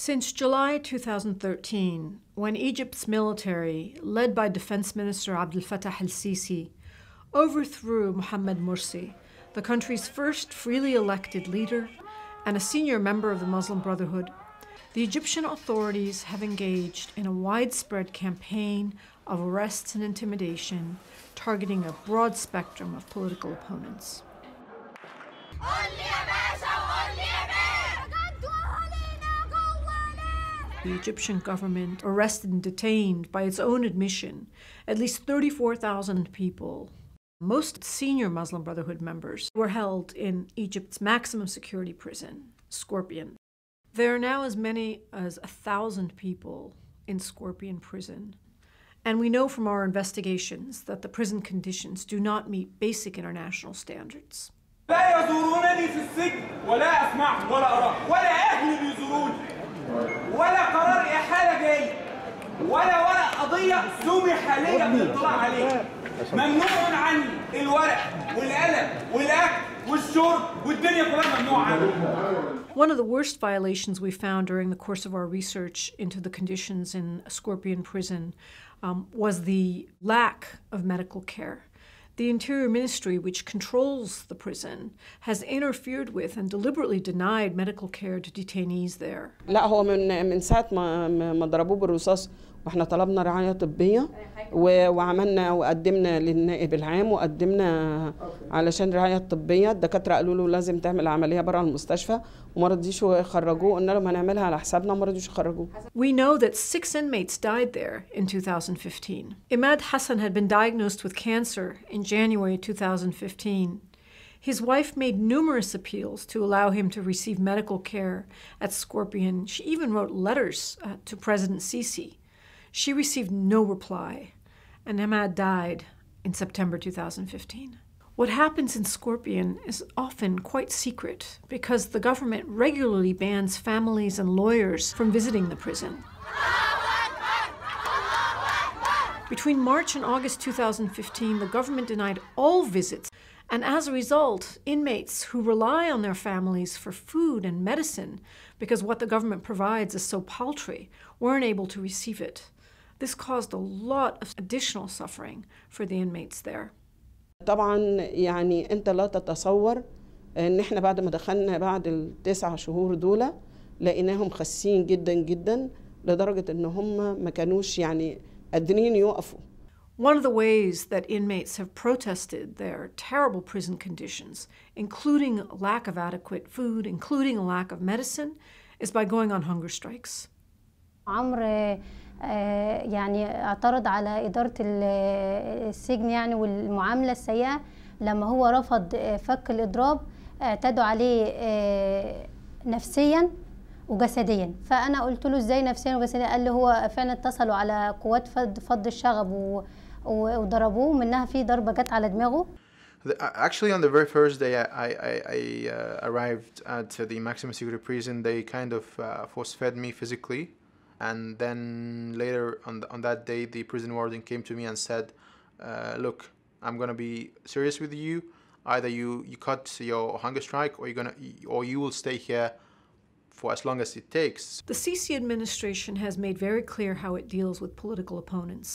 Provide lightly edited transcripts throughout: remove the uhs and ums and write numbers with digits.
Since July 2013, when Egypt's military, led by Defense Minister Abdel Fattah el-Sisi, overthrew Mohamed Morsi, the country's first freely elected leader and a senior member of the Muslim Brotherhood, the Egyptian authorities have engaged in a widespread campaign of arrests and intimidation, targeting a broad spectrum of political opponents. The Egyptian government arrested and detained, by its own admission, at least 34,000 people. Most senior Muslim Brotherhood members were held in Egypt's maximum security prison, Skorpion. There are now as many as 1,000 people in Skorpion prison. And we know from our investigations that the prison conditions do not meet basic international standards. لا يزورونني في السجن ولا أسمعهم ولا أراهم ولا أهلي بيزوروني ولا قرار إحالة جاي ولا ورق قضية سمح لي بالاطلاع عليه. ممنوع عني الورق والقلم والأكل والشرب والدنيا كلها ممنوع عني. One of the worst violations we found during the course of our research into the conditions in Skorpion prison was the lack of medical care. The Interior Ministry, which controls the prison, has interfered with and deliberately denied medical care to detainees there. لا هو من ساعة ما ضربوه بالرصاص واحنا طلبنا رعاية طبية وعملنا وقدمنا للنائب العام وقدمنا علشان رعاية طبية. الدكاترة قالوا له لازم تعمل عملية برا المستشفى وما رضيش يخرجوه. قلنا لهم هنعملها على حسابنا وما رضيش يخرجوه. We know that 6 inmates died there in 2015. Imad Hassan had been diagnosed with cancer in January 2015. His wife made numerous appeals to allow him to receive medical care at Skorpion. She even wrote letters to President Sisi. She received no reply, and Imad died in September 2015. What happens in Skorpion is often quite secret because the government regularly bans families and lawyers from visiting the prison. Between March and August 2015, the government denied all visits, and as a result, inmates who rely on their families for food and medicine, because what the government provides is so paltry, weren't able to receive it. This caused a lot of additional suffering for the inmates there. طبعا يعني أنت لا تتصور إن إحنا بعد ما دخلنا بعد ال9 شهور دول لقيناهم خاسين جدا جدا لدرجة إن هم ما كانوش يعني قادرين يوقفوا. One of the ways that inmates have protested their terrible prison conditions, including a lack of adequate food, including a lack of medicine, is by going on hunger strikes. عمرو يعني اعترض على إدارة السجن يعني والمعاملة السيئة لما هو رفض فك الإضراب. اعتدوا عليه نفسيا وجسديا. فأنا قلت له إزاي نفسيا وجسديا؟ قال لي هو فعلا اتصلوا على قوات فض الشغب وضربوه، منها في ضربة جت على دماغه. Actually, on the very first day I arrived at the maximum security prison, they kind of force-fed me physically. And then later on that day, the prison warden came to me and said, look, I'm going to be serious with you. Either you cut your hunger strike or you will stay here for as long as it takes. The Sisi administration has made very clear how it deals with political opponents.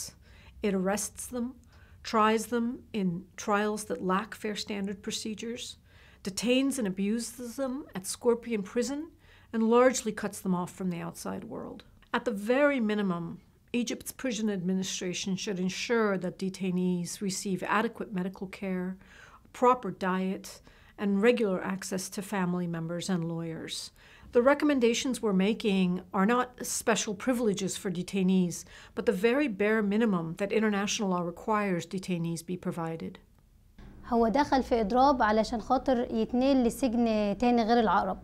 It arrests them, tries them in trials that lack fair standard procedures, detains and abuses them at Skorpion prison, and largely cuts them off from the outside world. At the very minimum, Egypt's prison administration should ensure that detainees receive adequate medical care, a proper diet, and regular access to family members and lawyers. The recommendations we're making are not special privileges for detainees, but the very bare minimum that international law requires detainees be provided. هو دخل في إضراب علشان خاطر يتنقل لسجن تاني غير العقرب.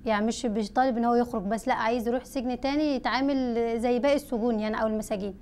يعني مش طالب ان هو يخرج بس، لا عايز يروح سجن تاني يتعامل زي باقي السجون يعني او المساجين.